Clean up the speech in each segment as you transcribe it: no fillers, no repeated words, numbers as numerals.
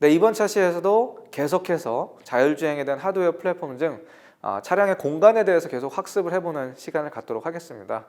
네, 이번 차시에서도 계속해서 자율주행에 대한 하드웨어 플랫폼 중 차량의 공간에 대해서 계속 학습을 해보는 시간을 갖도록 하겠습니다.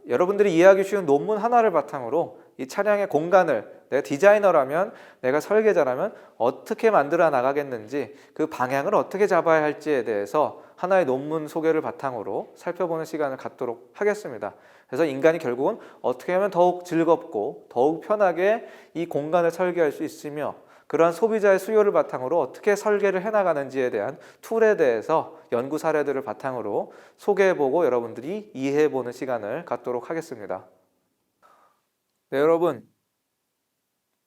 여러분들이 이해하기 쉬운 논문 하나를 바탕으로 이 차량의 공간을 내가 디자이너라면, 내가 설계자라면 어떻게 만들어 나가겠는지, 그 방향을 어떻게 잡아야 할지에 대해서 하나의 논문 소개를 바탕으로 살펴보는 시간을 갖도록 하겠습니다. 그래서 인간이 결국은 어떻게 하면 더욱 즐겁고 더욱 편하게 이 공간을 설계할 수 있으며, 그러한 소비자의 수요를 바탕으로 어떻게 설계를 해나가는지에 대한 툴에 대해서 연구 사례들을 바탕으로 소개해보고 여러분들이 이해해보는 시간을 갖도록 하겠습니다. 네, 여러분,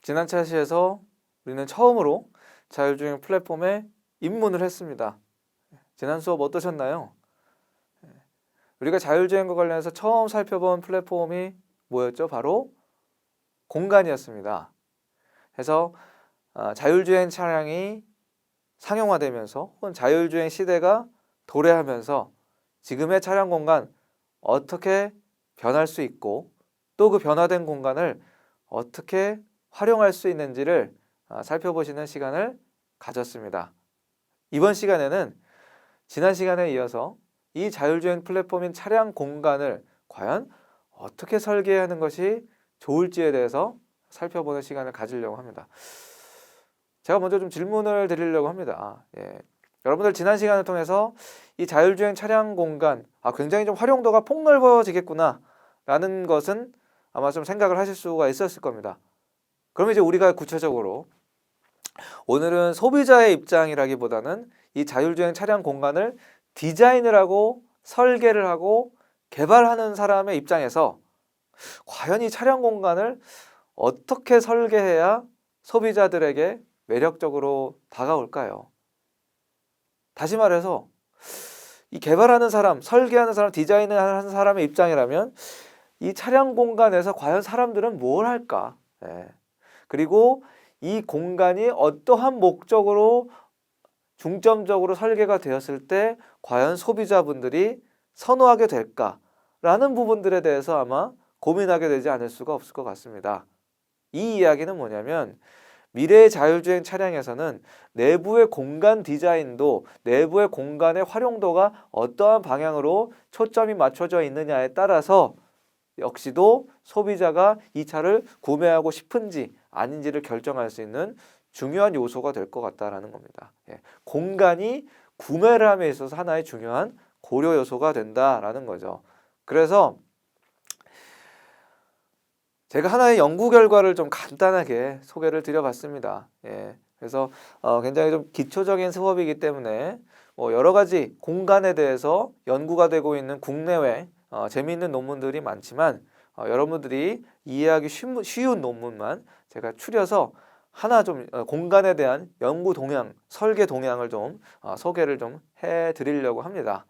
지난 차시에서 우리는 처음으로 자율주행 플랫폼에 입문을 했습니다. 지난 수업 어떠셨나요? 우리가 자율주행과 관련해서 처음 살펴본 플랫폼이 뭐였죠? 바로 공간이었습니다. 그래서 자율주행 차량이 상용화되면서 혹은 자율주행 시대가 도래하면서 지금의 차량 공간 어떻게 변할 수 있고, 또 그 변화된 공간을 어떻게 활용할 수 있는지를 살펴보시는 시간을 가졌습니다. 이번 시간에는 지난 시간에 이어서 이 자율주행 플랫폼인 차량 공간을 과연 어떻게 설계하는 것이 좋을지에 대해서 살펴보는 시간을 가지려고 합니다. 제가 먼저 좀 질문을 드리려고 합니다. 여러분들 지난 시간을 통해서 이 자율주행 차량 공간 굉장히 좀 활용도가 폭넓어지겠구나 라는 것은 아마 좀 생각을 하실 수가 있었을 겁니다. 그럼 이제 우리가 구체적으로 오늘은 소비자의 입장이라기보다는 이 자율주행 차량 공간을 디자인을 하고 설계를 하고 개발하는 사람의 입장에서 과연 이 차량 공간을 어떻게 설계해야 소비자들에게 매력적으로 다가올까요? 다시 말해서 이 개발하는 사람, 설계하는 사람, 디자인을 하는 사람의 입장이라면 이 차량 공간에서 과연 사람들은 뭘 할까? 그리고 이 공간이 어떠한 목적으로 중점적으로 설계가 되었을 때 과연 소비자분들이 선호하게 될까라는 부분들에 대해서 아마 고민하게 되지 않을 수가 없을 것 같습니다. 이 이야기는 뭐냐면, 미래의 자율주행 차량에서는 내부의 공간 디자인도, 내부의 공간의 활용도가 어떠한 방향으로 초점이 맞춰져 있느냐에 따라서 역시도 소비자가 이 차를 구매하고 싶은지 아닌지를 결정할 수 있는 중요한 요소가 될 것 같다라는 겁니다. 공간이 구매를 함에 있어서 하나의 중요한 고려 요소가 된다라는 거죠. 그래서 제가 하나의 연구 결과를 좀 간단하게 소개를 드려봤습니다. 그래서 굉장히 좀 기초적인 수업이기 때문에 여러 가지 공간에 대해서 연구가 되고 있는 국내외 재미있는 논문들이 많지만 여러분들이 이해하기 쉬운 논문만 제가 추려서 하나 좀 공간에 대한 연구 동향, 설계 동향을 좀 소개를 좀 해드리려고 합니다.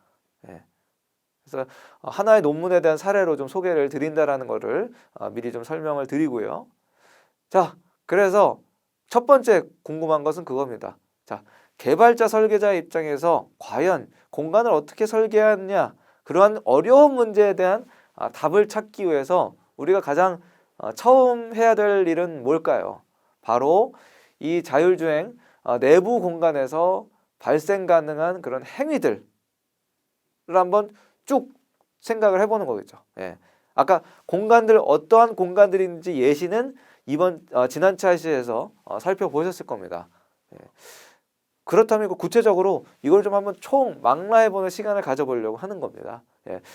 그래서 하나의 논문에 대한 사례로 좀 소개를 드린다라는 것을 미리 좀 설명을 드리고요. 자, 그래서 첫 번째 궁금한 것은 그겁니다. 자, 개발자 설계자의 입장에서 과연 공간을 어떻게 설계하느냐, 그러한 어려운 문제에 대한 답을 찾기 위해서 우리가 가장 처음 해야 될 일은 뭘까요? 바로 이 자율주행 내부 공간에서 발생 가능한 그런 행위들을 한번 쭉 생각을 해보는 거겠죠. 아까 공간들 어떠한 공간들인지 예시는 지난 차시에서 살펴보셨을 겁니다. 그렇다면 구체적으로 이걸 좀 한번 총망라해보는 시간을 가져보려고 하는 겁니다.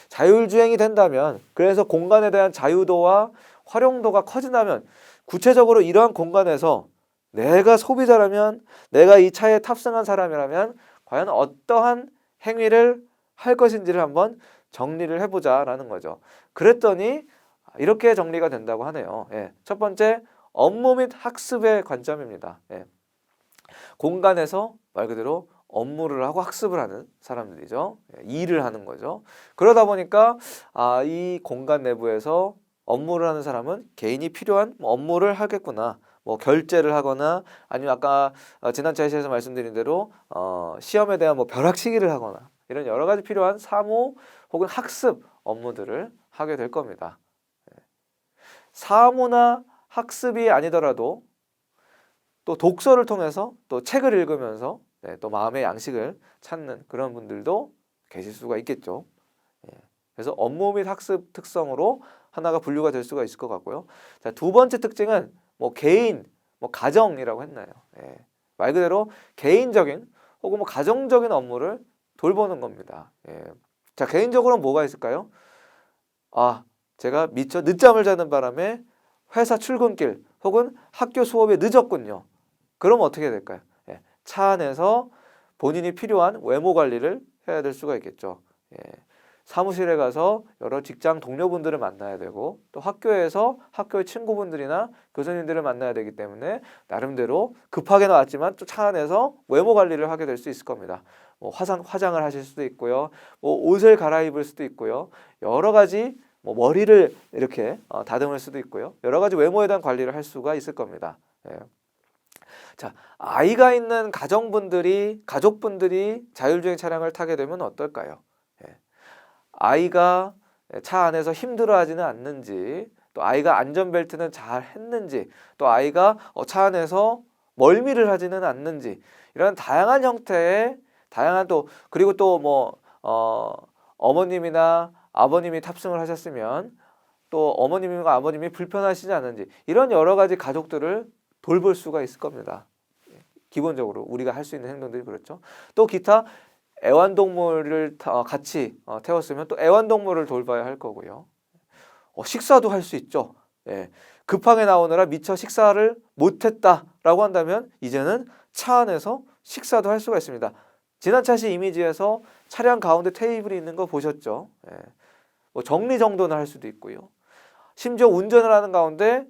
자율주행이 된다면, 그래서 공간에 대한 자유도와 활용도가 커진다면 구체적으로 이러한 공간에서 내가 소비자라면, 내가 이 차에 탑승한 사람이라면 과연 어떠한 행위를 할 것인지를 한번 정리를 해보자라는 거죠. 그랬더니 이렇게 정리가 된다고 하네요. 첫 번째, 업무 및 학습의 관점입니다. 공간에서 말 그대로 업무를 하고 학습을 하는 사람들이죠. 일을 하는 거죠. 그러다 보니까 이 공간 내부에서 업무를 하는 사람은 개인이 필요한 업무를 하겠구나. 결제를 하거나, 아니면 아까 지난 차시에서 말씀드린 대로 시험에 대한 벼락치기를 하거나, 이런 여러 가지 필요한 사무 혹은 학습 업무들을 하게 될 겁니다. 사무나 학습이 아니더라도 또 독서를 통해서 또 책을 읽으면서 또 마음의 양식을 찾는 그런 분들도 계실 수가 있겠죠. 그래서 업무 및 학습 특성으로 하나가 분류가 될 수가 있을 것 같고요. 자, 두 번째 특징은 뭐 개인, 뭐 가정이라고 했나요? 말 그대로 개인적인 혹은 뭐 가정적인 업무를 돌보는 겁니다. 자, 개인적으로 뭐가 있을까요? 제가 미처 늦잠을 자는 바람에 회사 출근길 혹은 학교 수업에 늦었군요. 그럼 어떻게 될까요? 차 안에서 본인이 필요한 외모 관리를 해야 될 수가 있겠죠. 사무실에 가서 여러 직장 동료분들을 만나야 되고 또 학교에서 학교의 친구분들이나 교수님들을 만나야 되기 때문에 나름대로 급하게 나왔지만 또 차 안에서 외모 관리를 하게 될 수 있을 겁니다. 뭐 화장을 하실 수도 있고요. 뭐 옷을 갈아입을 수도 있고요. 여러 가지 뭐 머리를 이렇게 다듬을 수도 있고요. 여러 가지 외모에 대한 관리를 할 수가 있을 겁니다. 자, 아이가 있는 가족분들이 자율주행 차량을 타게 되면 어떨까요? 아이가 차 안에서 힘들어하지는 않는지, 또 아이가 안전벨트는 잘 했는지, 또 아이가 차 안에서 멀미를 하지는 않는지, 이런 다양한 형태의 그리고 또 어머님이나 아버님이 탑승을 하셨으면 또 어머님과 아버님이 불편하시지 않은지, 이런 여러 가지 가족들을 돌볼 수가 있을 겁니다. 기본적으로 우리가 할 수 있는 행동들이 그렇죠. 또 기타 애완동물을 같이 태웠으면 또 애완동물을 돌봐야 할 거고요. 식사도 할 수 있죠. 급하게 나오느라 미처 식사를 못했다라고 한다면 이제는 차 안에서 식사도 할 수가 있습니다. 지난 차시 이미지에서 차량 가운데 테이블이 있는 거 보셨죠? 뭐 정리정돈을 할 수도 있고요. 심지어 운전을 하는 가운데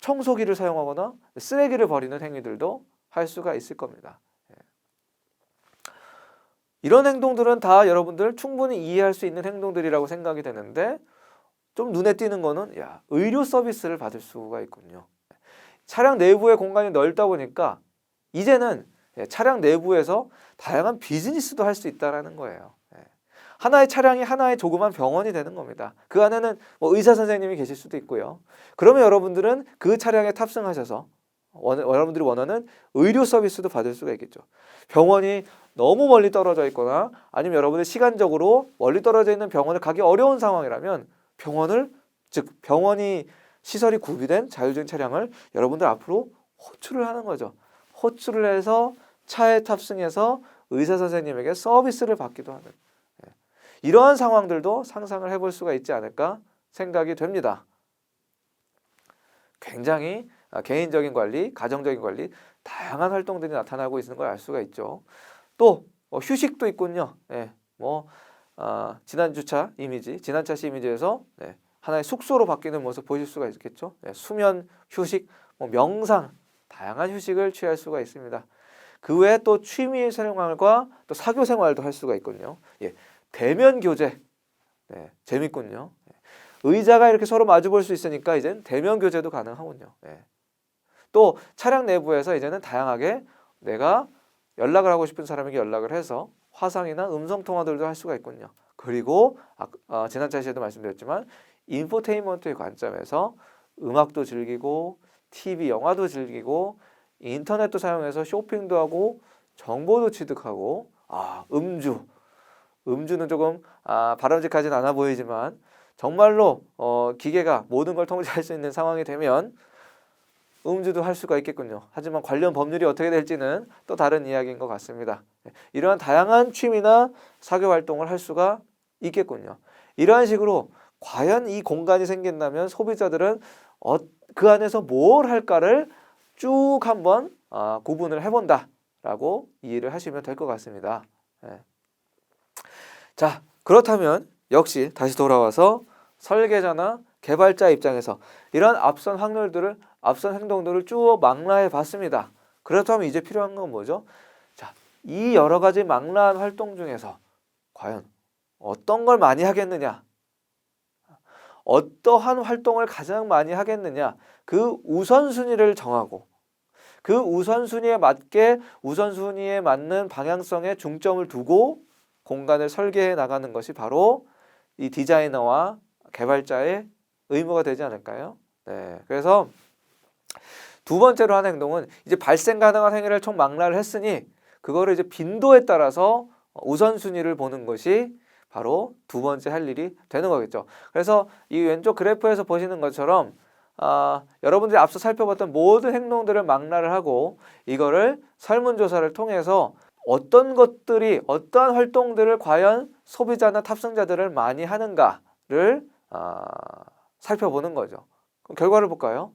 청소기를 사용하거나 쓰레기를 버리는 행위들도 할 수가 있을 겁니다. 이런 행동들은 다 여러분들 충분히 이해할 수 있는 행동들이라고 생각이 되는데 좀 눈에 띄는 거는 의료 서비스를 받을 수가 있군요. 차량 내부의 공간이 넓다 보니까 이제는 차량 내부에서 다양한 비즈니스도 할 수 있다는 거예요. 하나의 차량이 하나의 조그만 병원이 되는 겁니다. 그 안에는 뭐 의사 선생님이 계실 수도 있고요. 그러면 여러분들은 그 차량에 탑승하셔서 여러분들이 원하는 의료 서비스도 받을 수가 있겠죠. 병원이 너무 멀리 떨어져 있거나 아니면 여러분이 시간적으로 멀리 떨어져 있는 병원을 가기 어려운 상황이라면 병원이 시설이 구비된 자율주행 차량을 여러분들 앞으로 호출을 하는 거죠. 호출을 해서 차에 탑승해서 의사 선생님에게 서비스를 받기도 하는 이러한 상황들도 상상을 해볼 수가 있지 않을까 생각이 됩니다. 굉장히 개인적인 관리, 가정적인 관리, 다양한 활동들이 나타나고 있는 걸 알 수가 있죠. 또 휴식도 있군요. 지난 차시 이미지에서 하나의 숙소로 바뀌는 모습 보실 수가 있겠죠. 수면, 휴식, 명상, 다양한 휴식을 취할 수가 있습니다. 그 외에 또 취미 생활과 또 사교 생활도 할 수가 있군요. 대면 교제, 재밌군요. 의자가 이렇게 서로 마주 볼 수 있으니까 이제는 대면 교제도 가능하군요. 또 차량 내부에서 이제는 다양하게 내가 연락을 하고 싶은 사람에게 연락을 해서 화상이나 음성 통화들도 할 수가 있군요. 그리고 지난 차시에도 말씀드렸지만 인포테인먼트의 관점에서 음악도 즐기고 TV, 영화도 즐기고 인터넷도 사용해서 쇼핑도 하고 정보도 취득하고 음주는 조금 바람직하진 않아 보이지만 정말로 기계가 모든 걸 통제할 수 있는 상황이 되면 음주도 할 수가 있겠군요. 하지만 관련 법률이 어떻게 될지는 또 다른 이야기인 것 같습니다. 이러한 다양한 취미나 사교 활동을 할 수가 있겠군요. 이러한 식으로 과연 이 공간이 생긴다면 소비자들은 그 안에서 뭘 할까를 쭉 한번 구분을 해본다라고 이해를 하시면 될 것 같습니다. 자, 그렇다면 역시 다시 돌아와서 설계자나 개발자 입장에서 이런 앞선 행동들을 쭉 망라해 봤습니다. 그렇다면 이제 필요한 건 뭐죠? 자, 이 여러 가지 망라한 활동 중에서 과연 어떤 걸 많이 하겠느냐? 어떠한 활동을 가장 많이 하겠느냐? 그 우선순위를 정하고 그 우선순위에 맞는 방향성에 중점을 두고 공간을 설계해 나가는 것이 바로 이 디자이너와 개발자의 의무가 되지 않을까요? 그래서 두 번째로 하는 행동은 이제 발생 가능한 행위를 총 망라를 했으니 그거를 이제 빈도에 따라서 우선순위를 보는 것이 바로 두 번째 할 일이 되는 거겠죠. 그래서 이 왼쪽 그래프에서 보시는 것처럼 여러분들이 앞서 살펴봤던 모든 행동들을 망라를 하고 이거를 설문조사를 통해서 어떤 것들이 어떠한 활동들을 과연 소비자나 탑승자들을 많이 하는가를 살펴보는 거죠. 그럼 결과를 볼까요?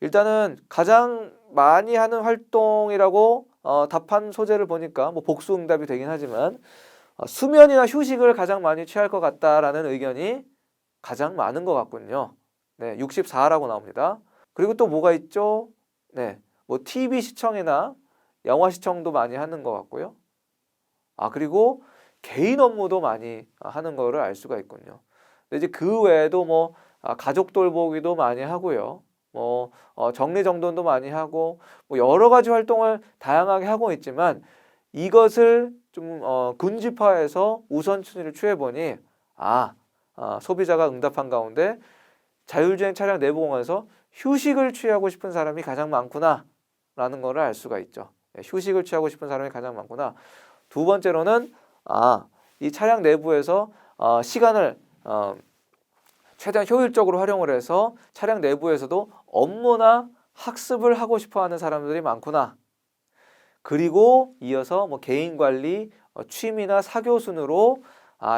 일단은 가장 많이 하는 활동이라고 답한 소재를 보니까 뭐 복수응답이 되긴 하지만 수면이나 휴식을 가장 많이 취할 것 같다라는 의견이 가장 많은 것 같군요. 네, 64라고 나옵니다. 그리고 또 뭐가 있죠? 네, 뭐 TV 시청이나 영화 시청도 많이 하는 것 같고요. 그리고 개인 업무도 많이 하는 거를 알 수가 있군요. 근데 이제 그 외에도 뭐 가족 돌보기도 많이 하고요. 뭐 정리정돈도 많이 하고 뭐 여러 가지 활동을 다양하게 하고 있지만 이것을 좀 군집화해서 우선순위를 취해보니 소비자가 응답한 가운데 자율주행 차량 내부 공간에서 휴식을 취하고 싶은 사람이 가장 많구나 라는 거를 알 수가 있죠. 휴식을 취하고 싶은 사람이 가장 많구나. 두 번째로는 이 차량 내부에서 시간을 최대한 효율적으로 활용을 해서 차량 내부에서도 업무나 학습을 하고 싶어 하는 사람들이 많구나. 그리고 이어서 뭐 개인 관리, 취미나 사교 순으로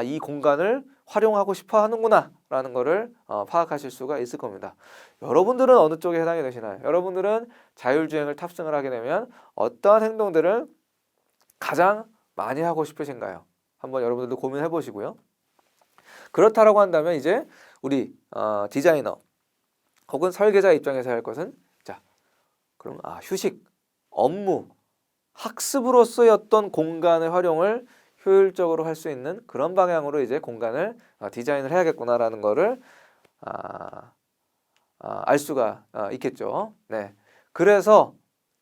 이 공간을 활용하고 싶어 하는구나 라는 거를 파악하실 수가 있을 겁니다. 여러분들은 어느 쪽에 해당이 되시나요? 여러분들은 자율주행을 탑승을 하게 되면 어떠한 행동들을 가장 많이 하고 싶으신가요? 한번 여러분들도 고민해 보시고요. 그렇다라고 한다면 이제 우리 디자이너 혹은 설계자 입장에서 할 것은 그럼 휴식, 업무, 학습으로서의 어떤 공간의 활용을 효율적으로 할 수 있는 그런 방향으로 이제 공간을 디자인을 해야겠구나라는 거를 알 수가 있겠죠. 네. 그래서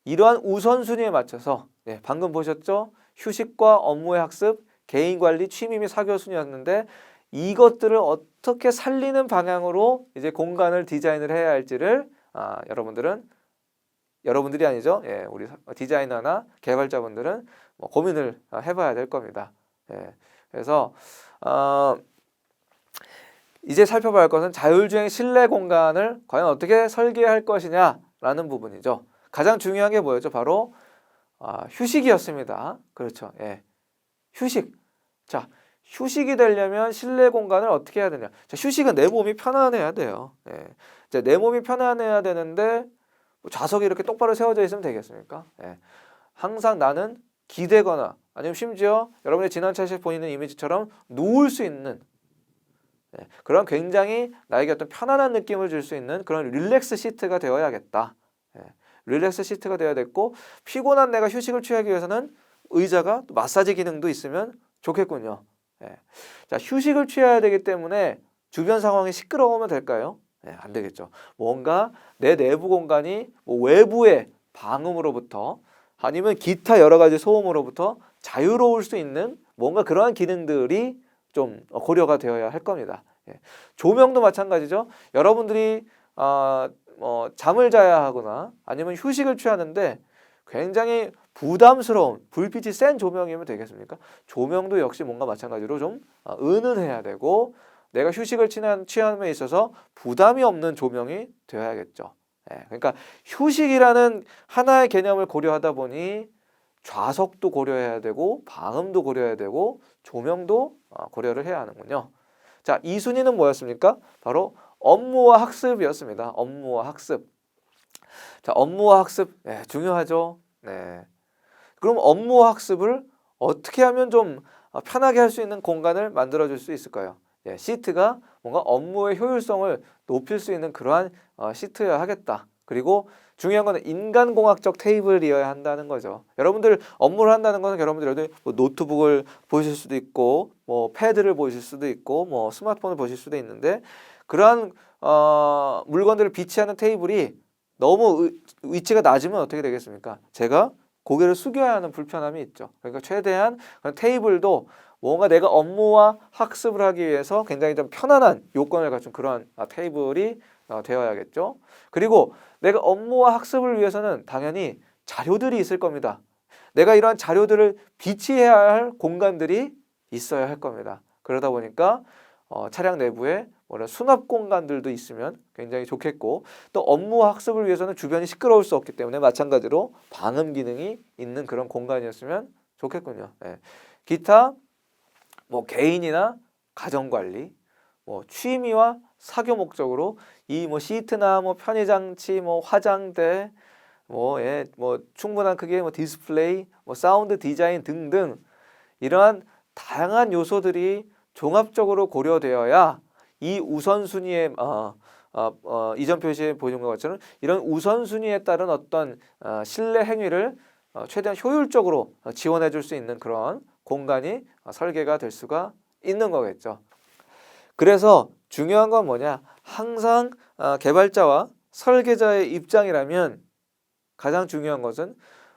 이러한 우선순위에 맞춰서 방금 보셨죠? 휴식과 업무의 학습, 개인 관리, 취미 및 사교 순이었는데 이것들을 어떻게 살리는 방향으로 이제 공간을 디자인을 해야 할지를 여러분들이 아니죠. 우리 디자이너나 개발자분들은 고민을 해봐야 될 겁니다. 그래서 이제 살펴봐야 할 것은 자율주행 실내 공간을 과연 어떻게 설계할 것이냐라는 부분이죠. 가장 중요한 게 뭐였죠? 바로 휴식이었습니다. 그렇죠. 휴식. 자, 휴식이 되려면 실내 공간을 어떻게 해야 되냐? 자, 휴식은 내 몸이 편안해야 돼요. 자, 내 몸이 편안해야 되는데 좌석이 이렇게 똑바로 세워져 있으면 되겠습니까? 항상 나는 기대거나 아니면 심지어 여러분의 지난 차에서 보이는 이미지처럼 누울 수 있는 그런 굉장히 나에게 어떤 편안한 느낌을 줄 수 있는 그런 릴렉스 시트가 되어야겠다. 릴렉스 시트가 되어야 됐고 피곤한 내가 휴식을 취하기 위해서는 의자가 또 마사지 기능도 있으면 좋겠군요. 자, 휴식을 취해야 되기 때문에 주변 상황이 시끄러우면 될까요? 안 되겠죠. 뭔가 내 내부 공간이 외부의 방음으로부터 아니면 기타 여러 가지 소음으로부터 자유로울 수 있는 뭔가 그러한 기능들이 좀 고려가 되어야 할 겁니다. 조명도 마찬가지죠. 여러분들이 잠을 자야 하거나 아니면 휴식을 취하는데 굉장히 부담스러운 불빛이 센 조명이면 되겠습니까? 조명도 역시 뭔가 마찬가지로 좀 은은해야 되고 내가 휴식을 취함에 있어서 부담이 없는 조명이 되어야겠죠. 그러니까 휴식이라는 하나의 개념을 고려하다 보니 좌석도 고려해야 되고 방음도 고려해야 되고 조명도 고려를 해야 하는군요. 자, 이 순위는 뭐였습니까? 바로 업무와 학습이었습니다. 업무와 학습. 자, 업무와 학습 중요하죠. 그럼 업무와 학습을 어떻게 하면 좀 편하게 할 수 있는 공간을 만들어 줄 수 있을까요? 시트가 뭔가 업무의 효율성을 높일 수 있는 그러한 시트여야 하겠다. 그리고 중요한 거는 인간공학적 테이블이어야 한다는 거죠. 여러분들 업무를 한다는 거는 여러분들 뭐 노트북을 보실 수도 있고 뭐 패드를 보실 수도 있고 뭐 스마트폰을 보실 수도 있는데 그러한 물건들을 비치하는 테이블이 너무 위치가 낮으면 어떻게 되겠습니까? 제가 고개를 숙여야 하는 불편함이 있죠. 그러니까 최대한 테이블도 뭔가 내가 업무와 학습을 하기 위해서 굉장히 좀 편안한 요건을 갖춘 그런 테이블이 되어야겠죠. 그리고 내가 업무와 학습을 위해서는 당연히 자료들이 있을 겁니다. 내가 이러한 자료들을 비치해야 할 공간들이 있어야 할 겁니다. 그러다 보니까 차량 내부에 수납 공간들도 있으면 굉장히 좋겠고, 또 업무와 학습을 위해서는 주변이 시끄러울 수 없기 때문에 마찬가지로 방음 기능이 있는 그런 공간이었으면 좋겠군요. 예. 기타 뭐 개인이나 가정관리, 뭐 취미와 사교 목적으로 이 뭐 시트나 뭐 편의장치, 뭐 화장대, 뭐 충분한 크기의 뭐 디스플레이, 뭐 사운드 디자인 등등 이러한 다양한 요소들이 종합적으로 고려되어야 이 우선순위에 이전 표시에 보여준 것처럼 이런 우선순위에 따른 어떤 실내 행위를 최대한 효율적으로 지원해 줄 수 있는 그런 공간이 설계가 될 수가 있는 거겠죠. 그래서 중요한 건 뭐냐? 항상 개발자와 설계자의 입장이라면 가장 중요한 것은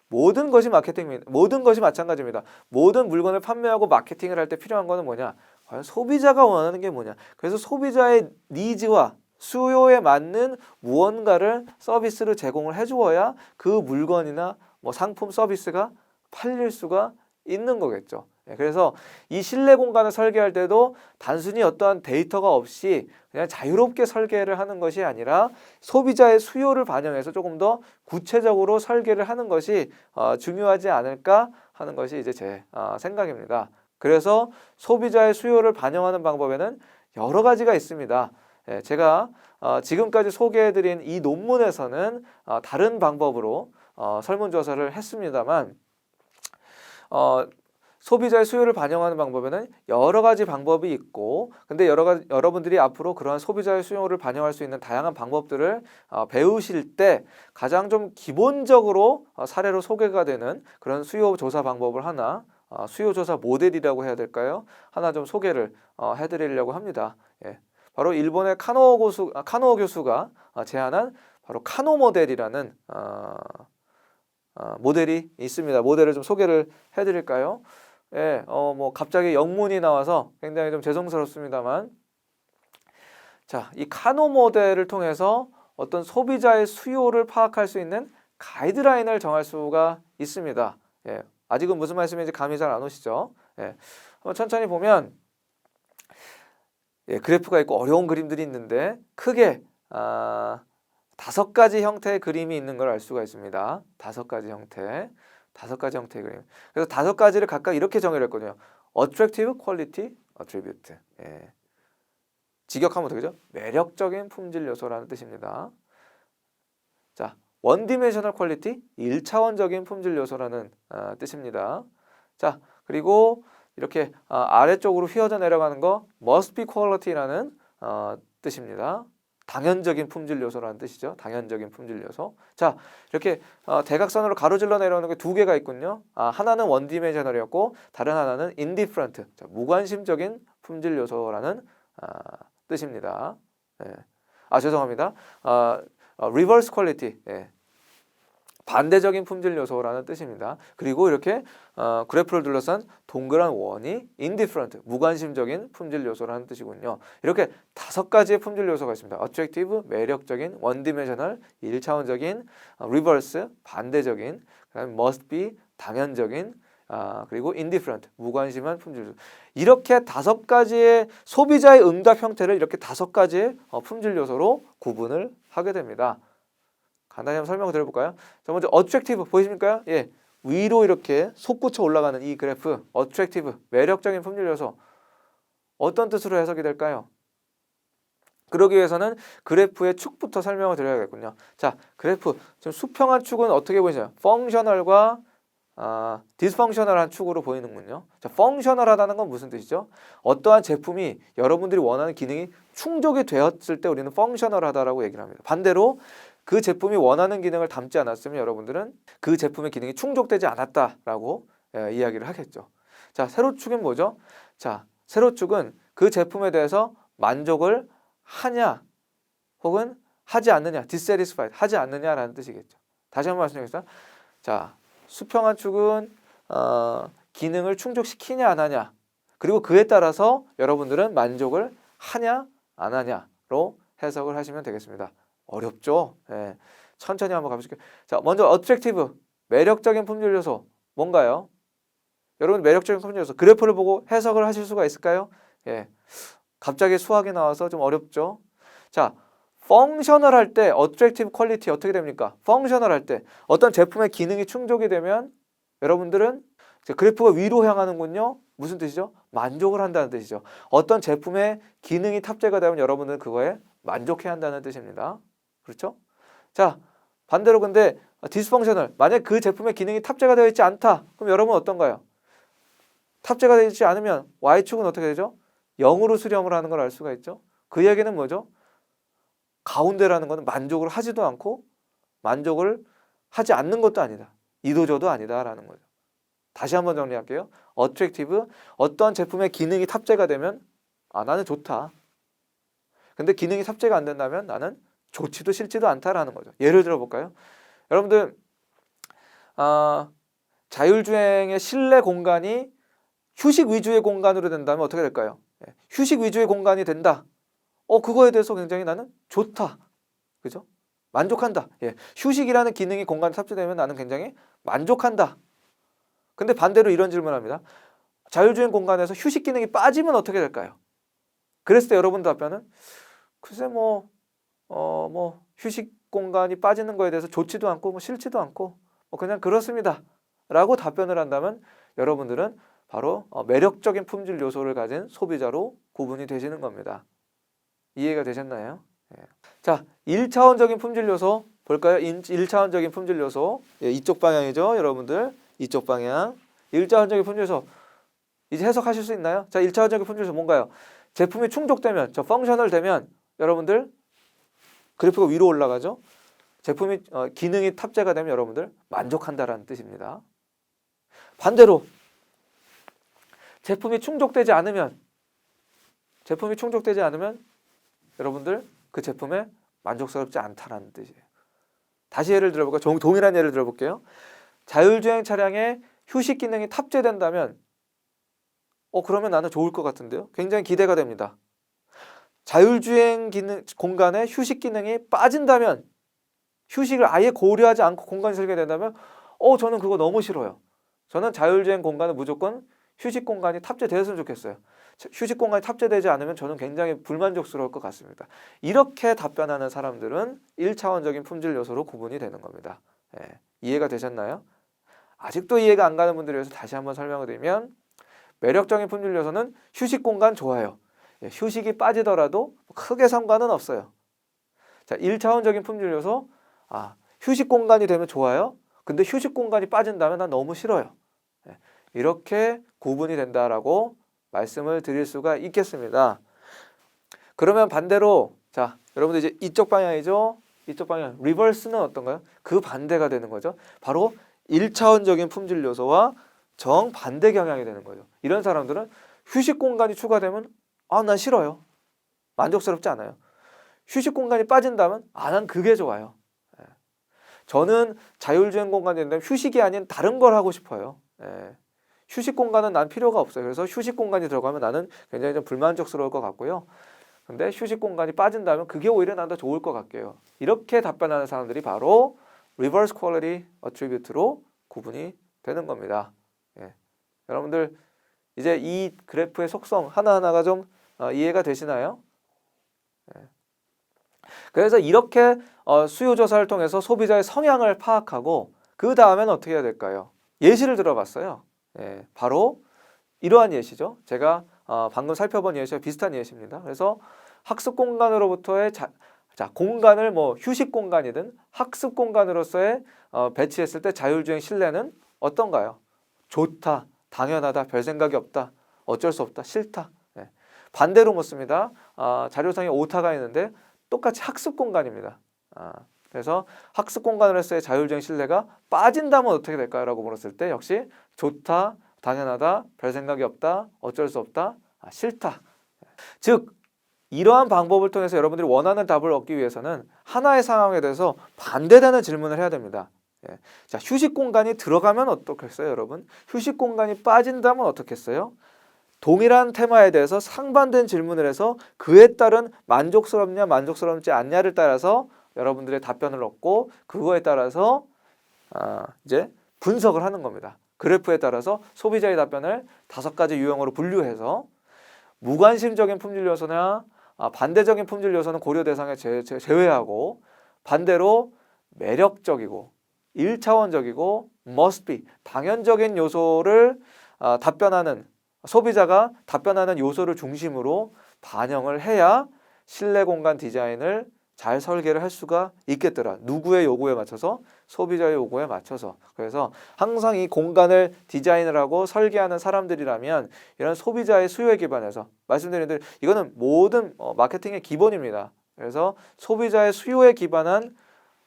모든 것이 마케팅입니다. 모든 것이 마찬가지입니다. 모든 물건을 판매하고 마케팅을 할 때 필요한 거는 뭐냐? 과연 소비자가 원하는 게 뭐냐? 그래서 소비자의 니즈와 수요에 맞는 무언가를 서비스로 제공을 해주어야 그 물건이나 뭐 상품 서비스가 팔릴 수가 있는 거겠죠. 그래서 이 실내 공간을 설계할 때도 단순히 어떠한 데이터가 없이 그냥 자유롭게 설계를 하는 것이 아니라 소비자의 수요를 반영해서 조금 더 구체적으로 설계를 하는 것이 중요하지 않을까 하는 것이 이제 제 생각입니다. 그래서 소비자의 수요를 반영하는 방법에는 여러 가지가 있습니다. 제가 지금까지 소개해드린 이 논문에서는 다른 방법으로 설문조사를 했습니다만 소비자의 수요를 반영하는 방법에는 여러 가지 방법이 있고, 근데 여러분들이 앞으로 그러한 소비자의 수요를 반영할 수 있는 다양한 방법들을 배우실 때 가장 좀 기본적으로 사례로 소개가 되는 그런 수요 조사 방법을 하나, 수요 조사 모델이라고 해야 될까요? 하나 좀 소개를 해드리려고 합니다. 예. 바로 일본의 카노 교수가 제안한 바로 카노 모델이라는 모델이 있습니다. 모델을 좀 소개를 해드릴까요? 예, 뭐 갑자기 영문이 나와서 굉장히 좀 죄송스럽습니다만, 자, 이 카노 모델을 통해서 어떤 소비자의 수요를 파악할 수 있는 가이드라인을 정할 수가 있습니다. 예, 아직은 무슨 말씀인지 감이 잘 안 오시죠? 예, 한번 천천히 보면 그래프가 있고 어려운 그림들이 있는데 크게 5가지 형태의 그림이 있는 걸 알 수가 있습니다. 5가지 형태의 그림. 그래서 5가지를 각각 이렇게 정의를 했거든요. Attractive Quality Attribute. 예. 직역하면 되겠죠? 매력적인 품질 요소라는 뜻입니다. 자, One Dimensional Quality, 1차원적인 품질 요소라는 뜻입니다. 자, 그리고 이렇게 아래쪽으로 휘어져 내려가는 거 Must be Quality라는 뜻입니다. 당연적인 품질 요소라는 뜻이죠. 당연적인 품질 요소. 자, 이렇게 대각선으로 가로질러 내려오는 게 2개가 있군요. 하나는 원디멘셔널이었고 다른 하나는 indifferent, 자, 무관심적인 품질 요소라는 뜻입니다. 예. 죄송합니다. reverse quality, 예. 반대적인 품질 요소라는 뜻입니다. 그리고 이렇게 그래프를 둘러싼 동그란 원이 indifferent, 무관심적인 품질 요소라는 뜻이군요. 이렇게 5가지의 품질 요소가 있습니다. attractive, 매력적인, one-dimensional, 1차원적인, reverse, 반대적인, 그다음에 must be, 당연적인, 그리고 indifferent, 무관심한 품질 요소. 이렇게 5가지의 소비자의 응답 형태를 이렇게 5가지의 품질 요소로 구분을 하게 됩니다. 간단히 한번 설명을 드려볼까요? 자, 먼저 attractive 보이십니까? 예, 위로 이렇게 솟구쳐 올라가는 이 그래프, attractive, 매력적인 품질 요소. 어떤 뜻으로 해석이 될까요? 그러기 위해서는 그래프의 축부터 설명을 드려야겠군요. 자, 그래프, 지금 수평한 축은 어떻게 보이세요? 펑셔널과 디스펑셔널한 축으로 보이는군요. 자, 펑셔널하다는 건 무슨 뜻이죠? 어떠한 제품이 여러분들이 원하는 기능이 충족이 되었을 때 우리는 펑셔널하다라고 얘기를 합니다. 반대로 그 제품이 원하는 기능을 담지 않았으면 여러분들은 그 제품의 기능이 충족되지 않았다라고 이야기를 하겠죠. 자, 세로축은 뭐죠? 자, 세로축은 그 제품에 대해서 만족을 하냐 혹은 하지 않느냐, dissatisfied, 하지 않느냐라는 뜻이겠죠. 다시 한번 말씀드리겠습니다. 자, 수평한 축은 기능을 충족시키냐 안 하냐, 그리고 그에 따라서 여러분들은 만족을 하냐 안 하냐로 해석을 하시면 되겠습니다. 어렵죠? 예. 천천히 한번 가보실게요. 자, 먼저 attractive, 매력적인 품질 요소 뭔가요? 여러분 매력적인 품질 요소 그래프를 보고 해석을 하실 수가 있을까요? 예. 갑자기 수학이 나와서 좀 어렵죠? 자, 펑셔널 할 때 attractive quality 어떻게 됩니까? 펑셔널 할 때 어떤 제품의 기능이 충족이 되면 여러분들은 그래프가 위로 향하는군요. 무슨 뜻이죠? 만족을 한다는 뜻이죠. 어떤 제품의 기능이 탑재가 되면 여러분들은 그거에 만족해야 한다는 뜻입니다. 그렇죠? 자, 반대로 근데 디스펑셔널, 만약 그 제품의 기능이 탑재가 되어 있지 않다. 그럼 여러분 어떤가요? 탑재가 되어 있지 않으면 Y축은 어떻게 되죠? 0으로 수렴을 하는 걸 알 수가 있죠. 그 얘기는 뭐죠? 가운데라는 것은 만족을 하지도 않고 만족을 하지 않는 것도 아니다. 이도저도 아니다라는 거죠. 다시 한번 정리할게요. attractive, 어떤 제품의 기능이 탑재가 되면 나는 좋다. 근데 기능이 탑재가 안 된다면 나는 좋지도 싫지도 않다라는 거죠. 예를 들어 볼까요? 여러분들 자율주행의 실내 공간이 휴식 위주의 공간으로 된다면 어떻게 될까요? 휴식 위주의 공간이 된다. 그거에 대해서 굉장히 나는 좋다. 그죠? 만족한다. 예. 휴식이라는 기능이 공간에 탑재되면 나는 굉장히 만족한다. 근데 반대로 이런 질문을 합니다. 자율주행 공간에서 휴식 기능이 빠지면 어떻게 될까요? 그랬을 때 여러분 답변은 글쎄 휴식 공간이 빠지는 거에 대해서 좋지도 않고 싫지도 않고 그냥 그렇습니다. 라고 답변을 한다면 여러분들은 바로 매력적인 품질 요소를 가진 소비자로 구분이 되시는 겁니다. 이해가 되셨나요? 예. 자, 1차원적인 품질 요소 볼까요? 1차원적인 품질 요소. 예, 이쪽 방향이죠, 여러분들. 이쪽 방향. 1차원적인 품질 요소. 이제 해석하실 수 있나요? 자, 1차원적인 품질 요소 뭔가요? 제품이 충족되면, 펑셔널 되면 여러분들 그래프가 위로 올라가죠. 제품이 기능이 탑재가 되면 여러분들 만족한다라는 뜻입니다. 반대로 제품이 충족되지 않으면 여러분들 그 제품에 만족스럽지 않다라는 뜻이에요. 다시 예를 들어볼까요? 동일한 예를 들어볼게요. 자율주행 차량에 휴식 기능이 탑재된다면 그러면 나는 좋을 것 같은데요. 굉장히 기대가 됩니다. 자율주행 기능 공간에 휴식 기능이 빠진다면 휴식을 아예 고려하지 않고 공간이 설계된다면 저는 그거 너무 싫어요. 저는 자율주행 공간은 무조건 휴식 공간이 탑재되었으면 좋겠어요. 휴식 공간이 탑재되지 않으면 저는 굉장히 불만족스러울 것 같습니다. 이렇게 답변하는 사람들은 1차원적인 품질 요소로 구분이 되는 겁니다. 예, 이해가 되셨나요? 아직도 이해가 안 가는 분들을 위해서 다시 한번 설명을 드리면 매력적인 품질 요소는 휴식 공간 좋아요. 예, 휴식이 빠지더라도 크게 상관은 없어요. 자, 1차원적인 품질 요소 휴식 공간이 되면 좋아요. 근데 휴식 공간이 빠진다면 난 너무 싫어요. 예, 이렇게 구분이 된다라고 말씀을 드릴 수가 있겠습니다. 그러면 반대로 자, 여러분들 이제 이쪽 방향이죠. 이쪽 방향 리버스는 어떤가요? 그 반대가 되는 거죠. 바로 1차원적인 품질 요소와 정반대 경향이 되는 거죠. 이런 사람들은 휴식 공간이 추가되면 난 싫어요. 만족스럽지 않아요. 휴식 공간이 빠진다면 난 그게 좋아요. 저는 자율주행 공간이 된다면 휴식이 아닌 다른 걸 하고 싶어요. 휴식 공간은 난 필요가 없어요. 그래서 휴식 공간이 들어가면 나는 굉장히 좀 불만족스러울 것 같고요. 근데 휴식 공간이 빠진다면 그게 오히려 난 더 좋을 것 같게요. 이렇게 답변하는 사람들이 바로 Reverse Quality Attribute로 구분이 되는 겁니다. 여러분들 이제 이 그래프의 속성 하나하나가 좀 이해가 되시나요? 그래서 이렇게 수요조사를 통해서 소비자의 성향을 파악하고 그 다음에는 어떻게 해야 될까요? 예시를 들어봤어요. 바로 이러한 예시죠. 제가 방금 살펴본 예시와 비슷한 예시입니다. 그래서 학습 공간으로부터의 공간을 휴식 공간이든 학습 공간으로서의 배치했을 때 자율주행 실내는 어떤가요? 좋다, 당연하다, 별 생각이 없다, 어쩔 수 없다, 싫다. 반대로 묻습니다. 자료상에 오타가 있는데 똑같이 학습 공간입니다. 그래서 학습 공간으로서의 자율주행 실내가 빠진다면 어떻게 될까요? 라고 물었을 때 역시 좋다, 당연하다, 별 생각이 없다, 어쩔 수 없다, 싫다. 즉 이러한 방법을 통해서 여러분들이 원하는 답을 얻기 위해서는 하나의 상황에 대해서 반대되는 질문을 해야 됩니다. 자, 휴식 공간이 들어가면 어떻겠어요, 여러분? 휴식 공간이 빠진다면 어떻겠어요? 동일한 테마에 대해서 상반된 질문을 해서 그에 따른 만족스럽냐 만족스럽지 않냐를 따라서 여러분들의 답변을 얻고 그거에 따라서 이제 분석을 하는 겁니다. 그래프에 따라서 소비자의 답변을 5가지 유형으로 분류해서 무관심적인 품질 요소나 반대적인 품질 요소는 고려 대상에 제외하고 반대로 매력적이고 1차원적이고 must be 당연적인 요소를 답변하는 소비자가 답변하는 요소를 중심으로 반영을 해야 실내 공간 디자인을 잘 설계를 할 수가 있겠더라. 누구의 요구에 맞춰서? 소비자의 요구에 맞춰서. 그래서 항상 이 공간을 디자인을 하고 설계하는 사람들이라면 이런 소비자의 수요에 기반해서 말씀드린 대로 이거는 모든 마케팅의 기본입니다. 그래서 소비자의 수요에 기반한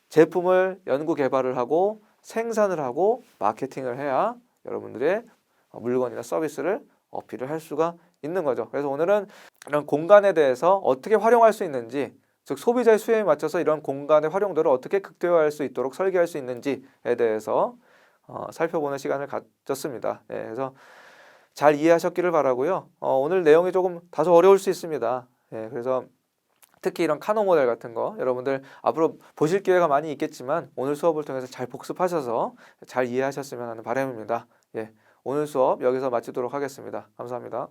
제품을 연구 개발을 하고 생산을 하고 마케팅을 해야 여러분들의 물건이나 서비스를 어필을 할 수가 있는 거죠. 그래서 오늘은 이런 공간에 대해서 어떻게 활용할 수 있는지, 즉 소비자의 수요에 맞춰서 이런 공간의 활용도를 어떻게 극대화할 수 있도록 설계할 수 있는지에 대해서 살펴보는 시간을 가졌습니다. 네, 그래서 잘 이해하셨기를 바라고요. 오늘 내용이 조금 다소 어려울 수 있습니다. 네, 그래서 특히 이런 카노 모델 같은 거 여러분들 앞으로 보실 기회가 많이 있겠지만 오늘 수업을 통해서 잘 복습하셔서 잘 이해하셨으면 하는 바람입니다. 예, 오늘 수업 여기서 마치도록 하겠습니다. 감사합니다.